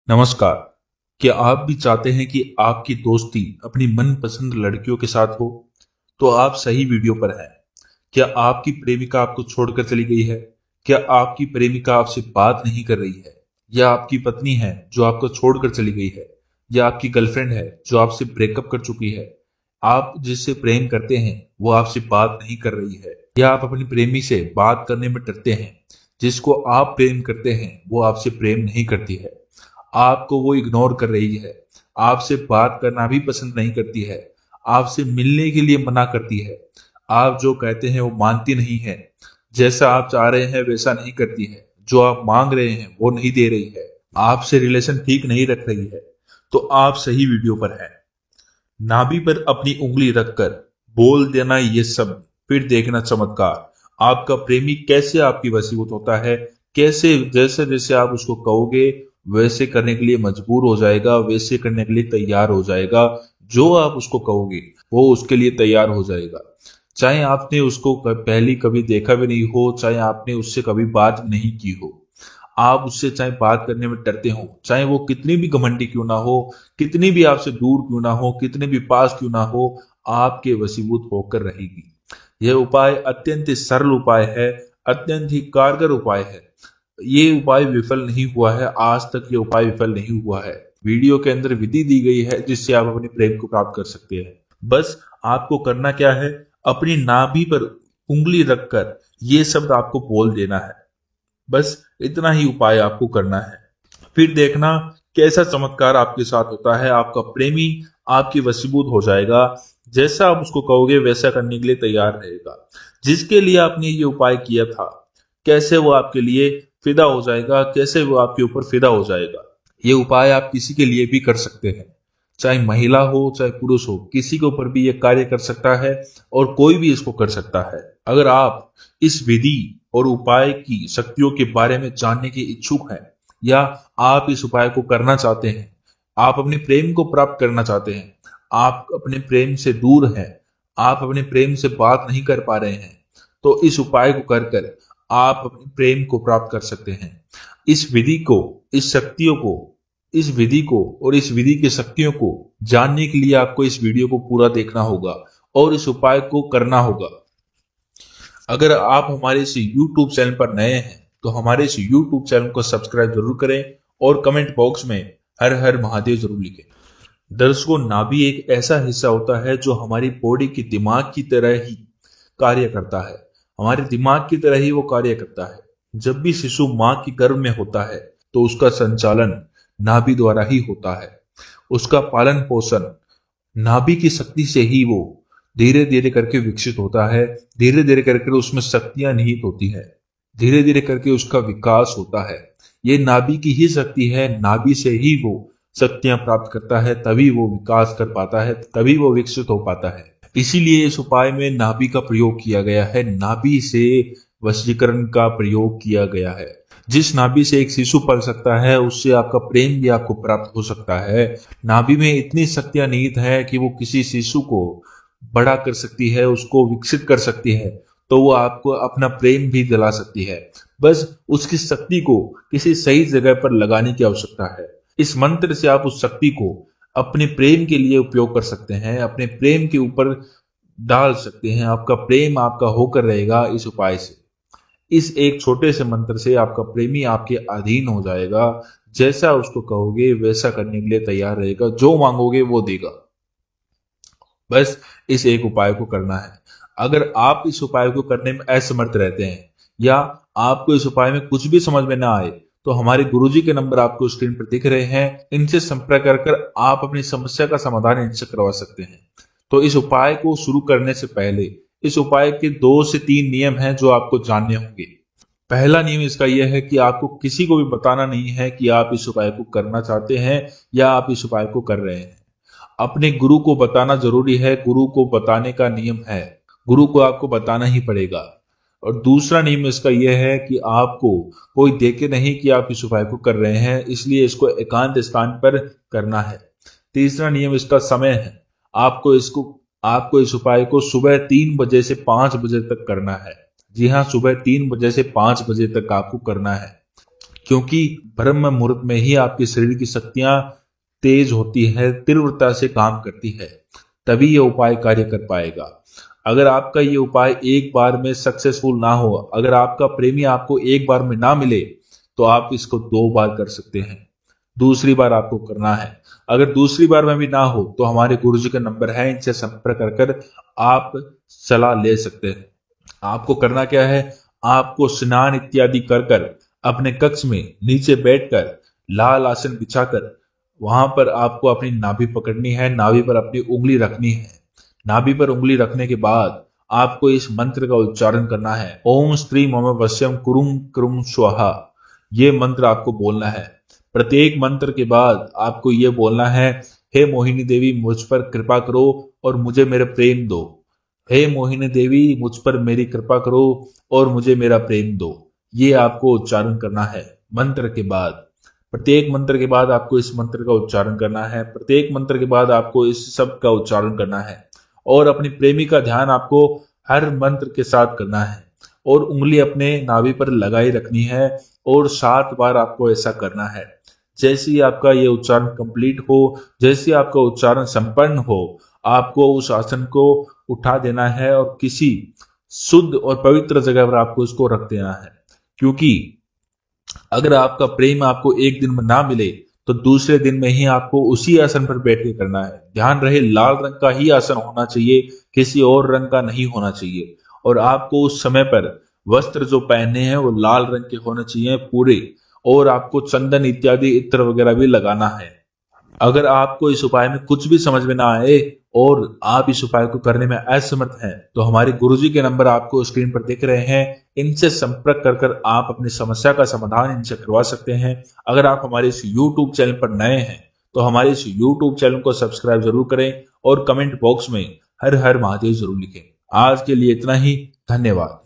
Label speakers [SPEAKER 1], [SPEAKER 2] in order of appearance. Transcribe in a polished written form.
[SPEAKER 1] नमस्कार। क्या आप भी चाहते हैं कि आपकी दोस्ती अपनी मनपसंद लड़कियों के साथ हो? तो आप सही वीडियो पर हैं। क्या आपकी प्रेमिका आपको छोड़कर चली गई है? क्या आपकी प्रेमिका आपसे बात नहीं कर रही है? या आपकी पत्नी है जो आपको छोड़कर चली गई है? या आपकी गर्लफ्रेंड है जो आपसे ब्रेकअप कर चुकी है? आप जिससे प्रेम करते हैं वो आपसे बात नहीं कर रही है, या आप अपनी प्रेमी से बात करने में डरते हैं। जिसको आप प्रेम करते हैं वो आपसे प्रेम नहीं करती है, आपको वो इग्नोर कर रही है, आपसे बात करना भी पसंद नहीं करती है, आपसे मिलने के लिए मना करती है, आप जो कहते हैं वो मानती नहीं है, जैसा आप चाह रहे हैं वैसा नहीं करती है, जो आप मांग रहे हैं वो नहीं दे रही है, आपसे रिलेशन ठीक नहीं रख रही है। तो आप सही वीडियो पर हैं। नाभि पर अपनी उंगली रखकर बोल देना ये सब, फिर देखना चमत्कार। आपका प्रेमी कैसे आपकी वशीभूत होता है, कैसे जैसे जैसे आप उसको कहोगे वैसे करने के लिए मजबूर हो जाएगा, वैसे करने के लिए तैयार हो जाएगा। जो आप उसको कहोगे वो उसके लिए तैयार हो जाएगा। चाहे आपने उसको पहले कभी देखा भी नहीं हो, चाहे आपने उससे कभी बात नहीं की हो, आप उससे चाहे बात करने में डरते हो, चाहे वो कितनी भी घमंडी क्यों ना हो, कितनी भी आपसे दूर क्यों ना हो, कितने भी पास क्यों ना हो, आपके वशीभूत होकर रहेगी। यह उपाय अत्यंत ही सरल उपाय है, अत्यंत ही कारगर उपाय है। ये उपाय विफल नहीं हुआ है, आज तक ये उपाय विफल नहीं हुआ है। वीडियो के अंदर विधि दी गई है जिससे आप अपने प्रेम को प्राप्त कर सकते हैं। बस आपको करना क्या है, अपनी नाभि पर उंगली रखकर ये शब्द आपको बोल देना है। बस इतना ही उपाय आपको करना है। फिर देखना कैसा चमत्कार आपके साथ होता है। आपका प्रेमी आपकी वशीभूत हो जाएगा, जैसा आप उसको कहोगे वैसा करने के लिए तैयार रहेगा। जिसके लिए आपने ये उपाय किया था, कैसे वो आपके लिए फिदा हो जाएगा, कैसे वो आपके ऊपर फिदा हो जाएगा। ये उपाय आप किसी के लिए भी कर सकते हैं, चाहे महिला हो चाहे पुरुष हो, किसी के ऊपर भी ये कार्य कर सकता है और कोई भी इसको कर सकता है। अगर आप इस विधि और उपाय की शक्तियों के बारे में जानने के इच्छुक हैं, या आप इस उपाय को करना चाहते हैं, आप अपने प्रेम को प्राप्त करना चाहते हैं, आप अपने प्रेम से दूर हैं, आप अपने प्रेम से बात नहीं कर पा रहे हैं, तो इस उपाय को कर कर आप अपने प्रेम को प्राप्त कर सकते हैं। इस विधि को, इस शक्तियों को, इस विधि को और इस विधि की शक्तियों को जानने के लिए आपको इस वीडियो को पूरा देखना होगा और इस उपाय को करना होगा। अगर आप हमारे इस YouTube चैनल पर नए हैं तो हमारे इस YouTube चैनल को सब्सक्राइब जरूर करें और कमेंट बॉक्स में हर हर महादेव जरूर लिखें। दर्शकों, नाभि एक ऐसा हिस्सा होता है जो हमारी बॉडी की दिमाग की तरह ही कार्य करता है। हमारे दिमाग की तरह ही वो कार्य करता है। जब भी शिशु माँ की गर्भ में होता है तो उसका संचालन नाभि द्वारा ही होता है। उसका पालन पोषण नाभि की शक्ति से ही वो धीरे धीरे करके विकसित होता है। धीरे धीरे करके उसमें शक्तियां निहित होती है, धीरे धीरे करके उसका विकास होता है। ये नाभि की ही शक्ति है, नाभि से ही वो शक्तियां प्राप्त करता है, तभी वो विकास कर पाता है, तभी वो विकसित हो पाता है। इसीलिए इस उपाय में नाभि का प्रयोग किया गया है, नाभि से वशीकरण का प्रयोग किया गया है। जिस नाभि से एक शिशु पल सकता है उससे आपका प्रेम भी आपको प्राप्त हो सकता है। नाभि में इतनी शक्तियां निहित है कि वो किसी शिशु को बड़ा कर सकती है, उसको विकसित कर सकती है, तो वो आपको अपना प्रेम भी दिला सकती है। बस उसकी शक्ति को किसी सही जगह पर लगाने की आवश्यकता है। इस मंत्र से आप उस शक्ति को अपने प्रेम के लिए उपयोग कर सकते हैं, अपने प्रेम के ऊपर डाल सकते हैं। आपका प्रेम आपका होकर रहेगा इस उपाय से। इस एक छोटे से मंत्र से आपका प्रेमी आपके अधीन हो जाएगा, जैसा उसको कहोगे वैसा करने के लिए तैयार रहेगा, जो मांगोगे वो देगा। बस इस एक उपाय को करना है। अगर आप इस उपाय को करने में असमर्थ रहते हैं या आपको इस उपाय में कुछ भी समझ में ना आए, तो हमारे गुरुजी के नंबर आपको स्क्रीन पर दिख रहे हैं, इनसे संपर्क कर आप अपनी समस्या का समाधान इनसे करवा सकते हैं। तो इस उपाय को शुरू करने से पहले इस उपाय के 2 से 3 नियम हैं जो आपको जानने होंगे। पहला नियम इसका यह है कि आपको किसी को भी बताना नहीं है कि आप इस उपाय को करना चाहते हैं या आप इस उपाय को कर रहे हैं। अपने गुरु को बताना जरूरी है, गुरु को बताने का नियम है, गुरु को आपको बताना ही पड़ेगा। और दूसरा नियम इसका यह है कि आपको कोई देखे नहीं कि आप इस उपाय को कर रहे हैं, इसलिए इसको एकांत स्थान पर करना है। तीसरा नियम इसका समय है। आपको इस उपाय को सुबह 3 बजे से 5 बजे तक करना है। जी हाँ, सुबह 3 बजे से 5 बजे तक आपको करना है। क्योंकि ब्रह्म मुहूर्त में ही आपके शरीर की शक्तियां तेज होती है, तीव्रता से काम करती है, तभी ये उपाय कार्य कर पाएगा। अगर आपका ये उपाय एक बार में सक्सेसफुल ना हो, अगर आपका प्रेमी आपको एक बार में ना मिले, तो आप इसको 2 बार कर सकते हैं। दूसरी बार आपको करना है। अगर दूसरी बार में भी ना हो तो हमारे गुरुजी का नंबर है, इनसे संपर्क कर आप सलाह ले सकते हैं। आपको करना क्या है, आपको स्नान इत्यादि कर कर अपने कक्ष में नीचे बैठकर लाल आसन बिछाकर वहां पर आपको अपनी नाभि पकड़नी है, नाभि पर अपनी उंगली रखनी है। नाभि पर उंगली रखने के बाद आपको इस मंत्र का उच्चारण करना है, ओम स्त्री मम वश्यम कुरुम कुरुम स्वाहा। ये मंत्र आपको बोलना है। प्रत्येक मंत्र के बाद आपको ये बोलना है, हे मोहिनी देवी मुझ पर कृपा करो और मुझे मेरा प्रेम दो। हे मोहिनी देवी मुझ पर मेरी कृपा करो और मुझे मेरा प्रेम दो। ये आपको उच्चारण करना है मंत्र के बाद। प्रत्येक मंत्र के बाद आपको इस मंत्र का उच्चारण करना है। प्रत्येक मंत्र के बाद आपको इस सब का उच्चारण करना है और अपनी प्रेमी का ध्यान आपको हर मंत्र के साथ करना है और उंगली अपने नाभि पर लगाई रखनी है और 7 बार आपको ऐसा करना है। जैसे ही आपका ये उच्चारण कंप्लीट हो, जैसे आपका उच्चारण संपन्न हो, आपको उस आसन को उठा देना है और किसी शुद्ध और पवित्र जगह पर आपको इसको रख देना है। क्योंकि अगर आपका प्रेम आपको एक दिन में ना मिले तो दूसरे दिन में ही आपको उसी आसन पर बैठ के करना है। ध्यान रहे, लाल रंग का ही आसन होना चाहिए, किसी और रंग का नहीं होना चाहिए। और आपको उस समय पर वस्त्र जो पहने हैं वो लाल रंग के होने चाहिए पूरे, और आपको चंदन इत्यादि इत्र वगैरह भी लगाना है। अगर आपको इस उपाय में कुछ भी समझ में ना आए और आप इस उपाय को करने में असमर्थ हैं, तो हमारे गुरुजी के नंबर आपको स्क्रीन पर दिख रहे हैं, इनसे संपर्क कर कर आप अपनी समस्या का समाधान इनसे करवा सकते हैं। अगर आप हमारे इस YouTube चैनल पर नए हैं तो हमारे इस YouTube चैनल को सब्सक्राइब जरूर करें और कमेंट बॉक्स में हर हर महादेव जरूर लिखें। आज के लिए इतना ही, धन्यवाद।